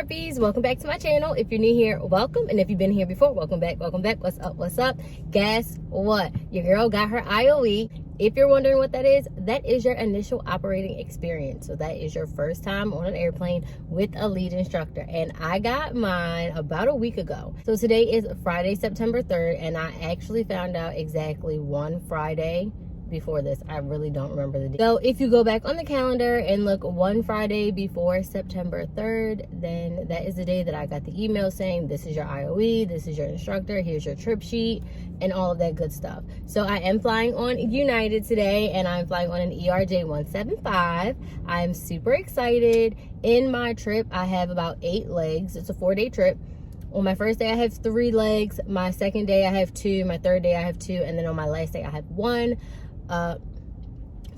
Harpies, welcome back to my channel. If you're new here, welcome, and if you've been here before, welcome back. What's up? Guess what? Your girl got her IOE. If you're wondering what that is your initial operating experience. So that is your first time on an airplane with a lead instructor, and I got mine about a week ago. So today is Friday, September 3rd, and I actually found out exactly one Friday before this. I really don't remember the date. So if you go back on the calendar and look one Friday before September 3rd, then that is the day that I got the email saying this is your IOE, this is your instructor, here's your trip sheet, and all of that good stuff. So I am flying on United today, and I'm flying on an ERJ 175. I'm super excited. In my trip, I have about 8 legs. It's a 4-day trip. On my first day, I have 3 legs. My second day, I have 2. My third day, I have 2. And then on my last day, I have 1.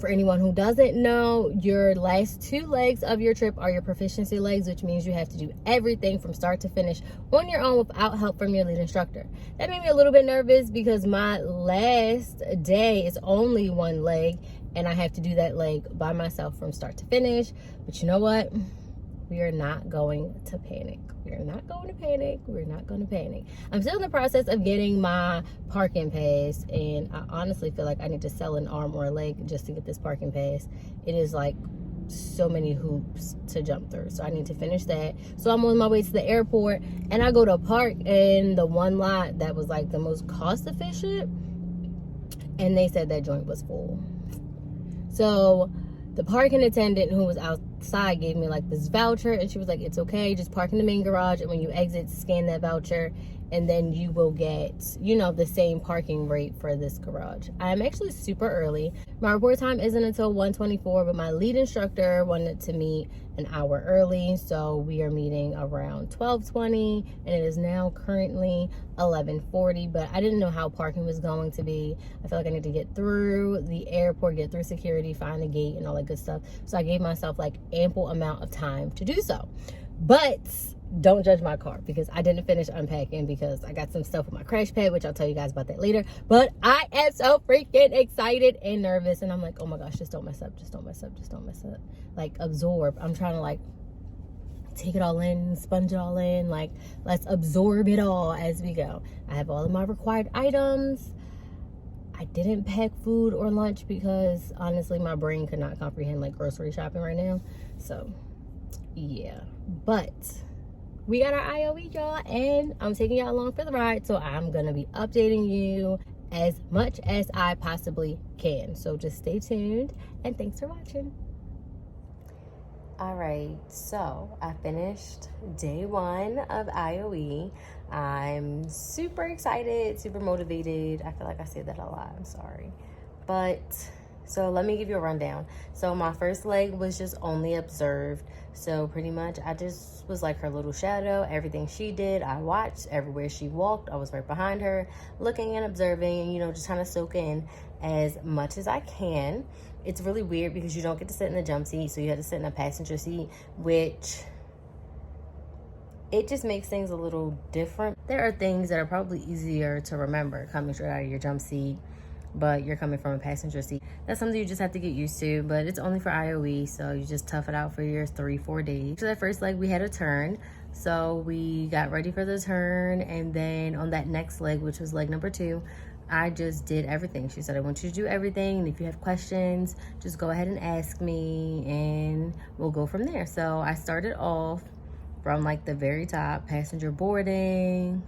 For anyone who doesn't know, your last 2 legs of your trip are your proficiency legs, which means you have to do everything from start to finish on your own without help from your lead instructor. That made me a little bit nervous because my last day is only 1 leg, and I have to do that leg by myself from start to finish. But you know what? We are not going to panic. We're not going to panic. I'm still in the process of getting my parking pass, and I honestly feel like I need to sell an arm or a leg just to get this parking pass. It is like so many hoops to jump through, so I need to finish that. So I'm on my way to the airport, and I go to park in the one lot that was like the most cost efficient, and they said that joint was full. So the parking attendant who was outside gave me like this voucher, and she was like, it's okay, just park in the main garage, and when you exit, scan that voucher, and then you will get, you know, the same parking rate for this garage. I'm actually super early. My report time isn't until 1:24, but my lead instructor wanted to meet an hour early, so we are meeting around 12:20, and it is now currently 11:40, but I didn't know how parking was going to be. I feel like I need to get through the airport, get through security, find a gate, and all that good stuff. So I gave myself like ample amount of time to do so. But don't judge my car because I didn't finish unpacking because I got some stuff with my crash pad, which I'll tell you guys about that later. But I am so freaking excited and nervous, and I'm like, oh my gosh, just don't mess up. Like, absorb. I'm trying to like take it all in, sponge it all in, like let's absorb it all as we go. I have all of my required items. I didn't pack food or lunch because honestly my brain could not comprehend like grocery shopping right now. So yeah, but we got our IOE, y'all, and I'm taking y'all along for the ride, so I'm gonna be updating you as much as I possibly can. So just stay tuned, and thanks for watching. All right, so I finished day 1 of IOE. I'm super excited, super motivated. I feel like I said that a lot, I'm sorry. But so let me give you a rundown. So my first leg was just only observed. So pretty much I just was like her little shadow. Everything she did, I watched. Everywhere she walked, I was right behind her, looking and observing, and, you know, just trying to soak in as much as I can. It's really weird because you don't get to sit in the jump seat, so you have to sit in a passenger seat, which it just makes things a little different. There are things that are probably easier to remember coming straight out of your jump seat, but you're coming from a passenger seat. That's something you just have to get used to, but it's only for IOE, so you just tough it out for your 3-4 days. So that first leg, we had a turn, so we got ready for the turn, and then on that next leg, which was leg number 2, I just did everything. She said, I want you to do everything, and if you have questions, just go ahead and ask me, and we'll go from there. So I started off from like the very top, passenger boarding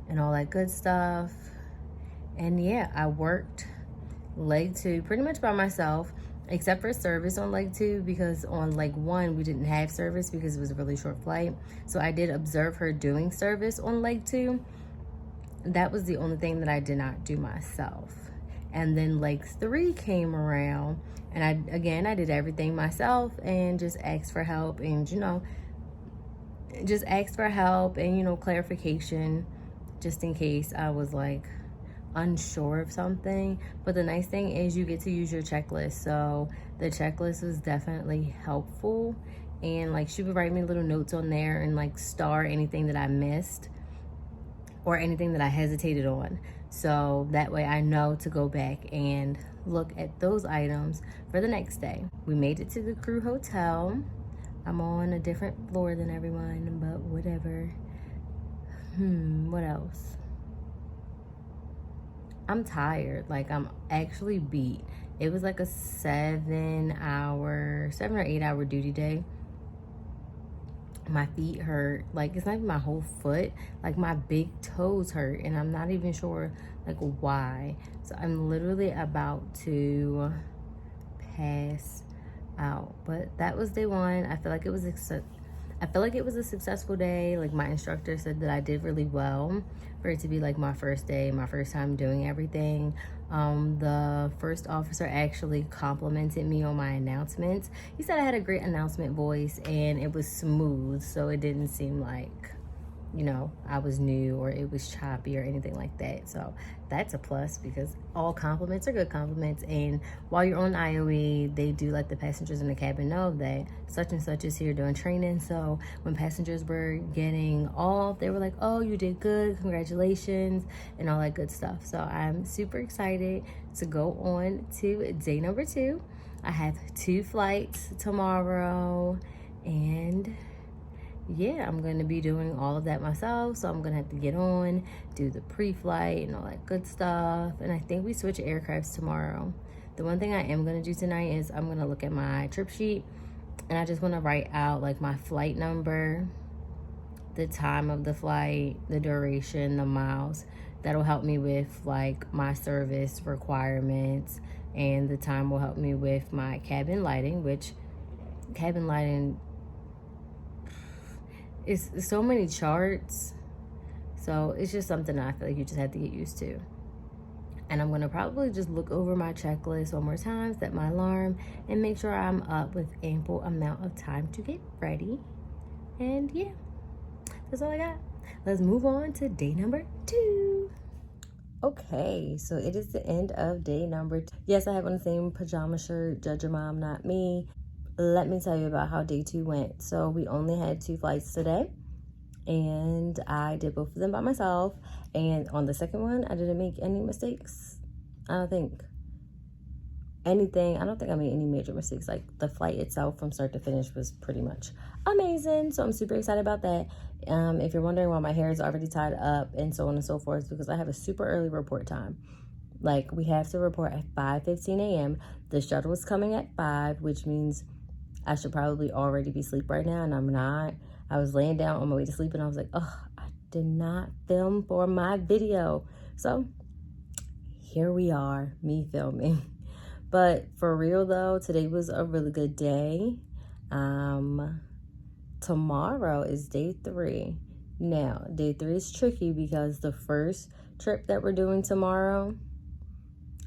and all that good stuff. And yeah, I worked leg 2 pretty much by myself, except for service on leg 2, because on leg 1 we didn't have service because it was a really short flight. So I did observe her doing service on leg 2. That was the only thing that I did not do myself. And then leg 3 came around, and I did everything myself and just asked for help, and you know, clarification just in case I was like unsure of something. But the nice thing is you get to use your checklist, so the checklist was definitely helpful, and like she would write me little notes on there and like star anything that I missed or anything that I hesitated on, so that way I know to go back and look at those items for the next day. We made it to the crew hotel. I'm on a different floor than everyone, but whatever. What else? I'm tired. Like, I'm actually beat. It was like a 7 or 8 hour duty day. My feet hurt. Like, it's not even my whole foot. Like, my big toes hurt, and I'm not even sure like why. So I'm literally about to pass out. But that was day one. I feel like it was a successful day. Like, my instructor said that I did really well for it to be like my first day, my first time doing everything. The first officer actually complimented me on my announcements. He said I had a great announcement voice and it was smooth, so it didn't seem like, you know, I was new or it was choppy or anything like that. So that's a plus, because all compliments are good compliments. And while you're on IOE, they do let the passengers in the cabin know that such and such is here doing training. So when passengers were getting off, they were like, oh, you did good, congratulations, and all that good stuff. So I'm super excited to go on to day number 2. I have 2 flights tomorrow, and yeah, I'm going to be doing all of that myself. So I'm going to have to get on, do the pre-flight and all that good stuff. And I think we switch aircrafts tomorrow. The one thing I am going to do tonight is I'm going to look at my trip sheet, and I just want to write out like my flight number, the time of the flight, the duration, the miles. That'll help me with like my service requirements, and the time will help me with my cabin lighting, which cabin lighting, it's so many charts, so it's just something I feel like you just have to get used to. And I'm gonna probably just look over my checklist one more time, set my alarm, and make sure I'm up with ample amount of time to get ready. And yeah, that's all I got. Let's move on to day number 2. Okay, so it is the end of day number 2. Yes, I have on the same pajama shirt, Judge Your Mom, Not Me. Let me tell you about how day 2 went. So we only had 2 flights today, and I did both of them by myself. And on the second one, I didn't make any mistakes. I don't think I made any major mistakes. Like, the flight itself from start to finish was pretty much amazing. So I'm super excited about that. If you're wondering why my hair is already tied up and so on and so forth, because I have a super early report time. Like, we have to report at 5:15 a.m. The shuttle is coming at 5, which means I should probably already be asleep right now, and I'm not. I was laying down on my way to sleep, and I was like, oh, I did not film for my video. So here we are, me filming. But for real though, today was a really good day. Tomorrow is day 3. Now, day 3 is tricky because the first trip that we're doing tomorrow,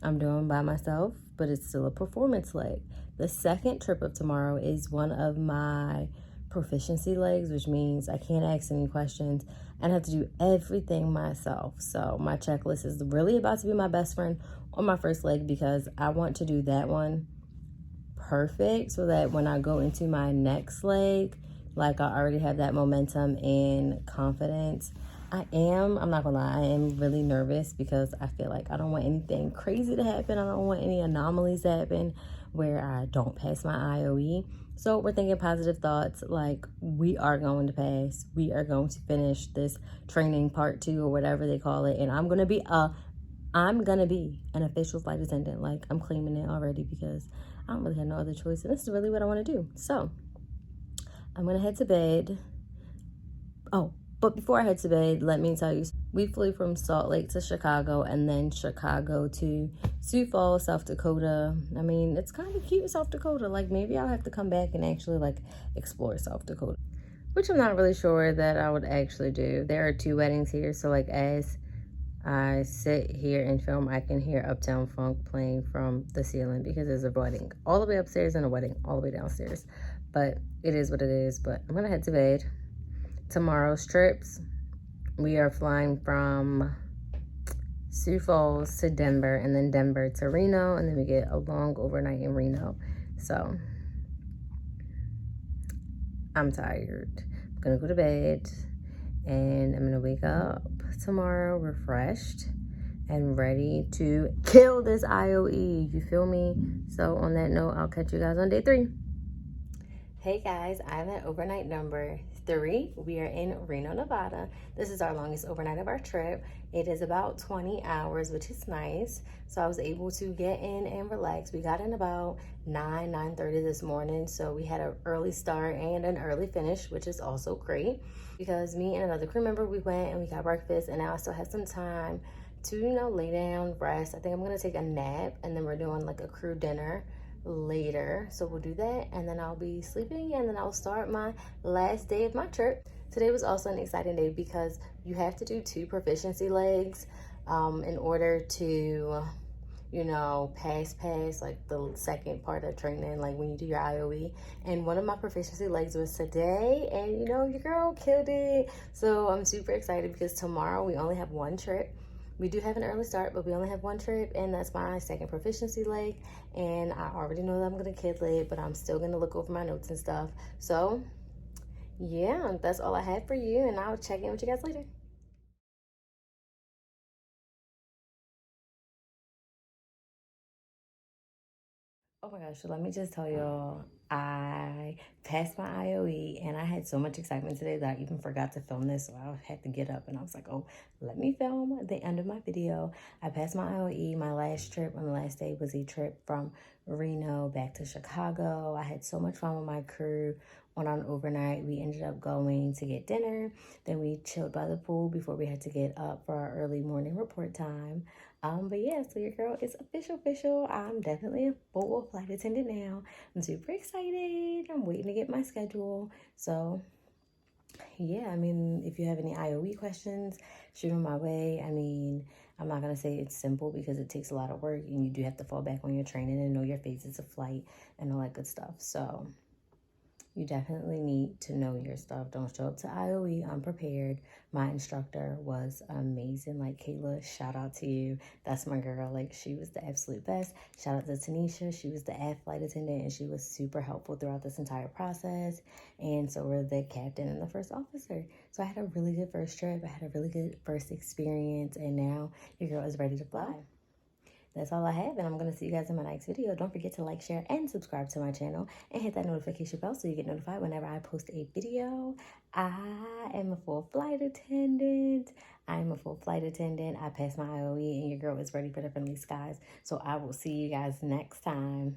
I'm doing by myself, but it's still a performance leg. The second trip of tomorrow is one of my proficiency legs, which means I can't ask any questions and I have to do everything myself. So my checklist is really about to be my best friend on my first leg, because I want to do that one perfect so that when I go into my next leg, like, I already have that momentum and confidence. I'm not gonna lie, I am really nervous because I feel like I don't want anything crazy to happen. I don't want any anomalies to happen where I don't pass my IOE. So we're thinking positive thoughts, like, we are going to pass. We are going to finish this training part 2 or whatever they call it. And I'm gonna be an official flight attendant. Like, I'm claiming it already because I don't really have no other choice. And this is really what I want to do. So I'm gonna head to bed. Oh, but before I head to bed, let me tell you, we flew from Salt Lake to Chicago, and then Chicago to Sioux Falls, South Dakota. I mean, it's kind of cute, South Dakota. Like, maybe I'll have to come back and actually, like, explore South Dakota, which I'm not really sure that I would actually do. There are 2 weddings here, so, like, as I sit here and film, I can hear Uptown Funk playing from the ceiling because there's a wedding all the way upstairs and a wedding all the way downstairs. But it is what it is. But I'm gonna head to bed. Tomorrow's trips, we are flying from Sioux Falls to Denver, and then Denver to Reno, and then we get a long overnight in Reno. So I'm tired. I'm gonna go to bed, and I'm gonna wake up tomorrow refreshed and ready to kill this IOE. You feel me? So on that note, I'll catch you guys on day 3. Hey guys, I'm at overnight number 3. We are in Reno, Nevada. This is our longest overnight of our trip. It is about 20 hours, which is nice. So I was able to get in and relax. We got in about 9:30 this morning. So we had an early start and an early finish, which is also great because me and another crew member, we went and we got breakfast, and now I still have some time to, lay down, rest. I think I'm gonna take a nap, and then we're doing like a crew dinner later, so we'll do that, and then I'll be sleeping, and then I'll start my last day of my trip. Today was also an exciting day because you have to do 2 proficiency legs in order to pass like the second part of training, like when you do your IOE. And one of my proficiency legs was today, and your girl killed it. So I'm super excited because tomorrow we only have 1 trip. We do have an early start, but we only have 1 trip, and that's my second proficiency leg. And I already know that I'm gonna kill it, but I'm still gonna look over my notes and stuff. So yeah, that's all I had for you, and I'll check in with you guys later. Oh my gosh, so let me just tell y'all, I passed my IOE, and I had so much excitement today that I even forgot to film this. So I had to get up and I was like, oh, let me film the end of my video. I passed my IOE. My last trip on the last day was a trip from Reno back to Chicago. I had so much fun with my crew. Went on overnight. We ended up going to get dinner. Then we chilled by the pool before we had to get up for our early morning report time. But yeah, so your girl is official. I'm definitely a full flight attendant now. I'm super excited. I'm waiting to get my schedule. So yeah, I mean, if you have any IOE questions, shoot them my way. I mean, I'm not gonna say it's simple because it takes a lot of work, and you do have to fall back on your training and know your phases of flight and all that good stuff. So you definitely need to know your stuff. Don't show up to IOE unprepared. My instructor was amazing. Like, Kayla, shout out to you. That's my girl. Like, she was the absolute best. Shout out to Tanisha. She was the F flight attendant, and she was super helpful throughout this entire process. And so were the captain and the first officer. So I had a really good first trip. I had a really good first experience, and now your girl is ready to fly. That's all I have, and I'm going to see you guys in my next video. Don't forget to like, share, and subscribe to my channel, and hit that notification bell so you get notified whenever I post a video. I am a full flight attendant. I passed my IOE, and your girl is ready for the friendly skies. So I will see you guys next time.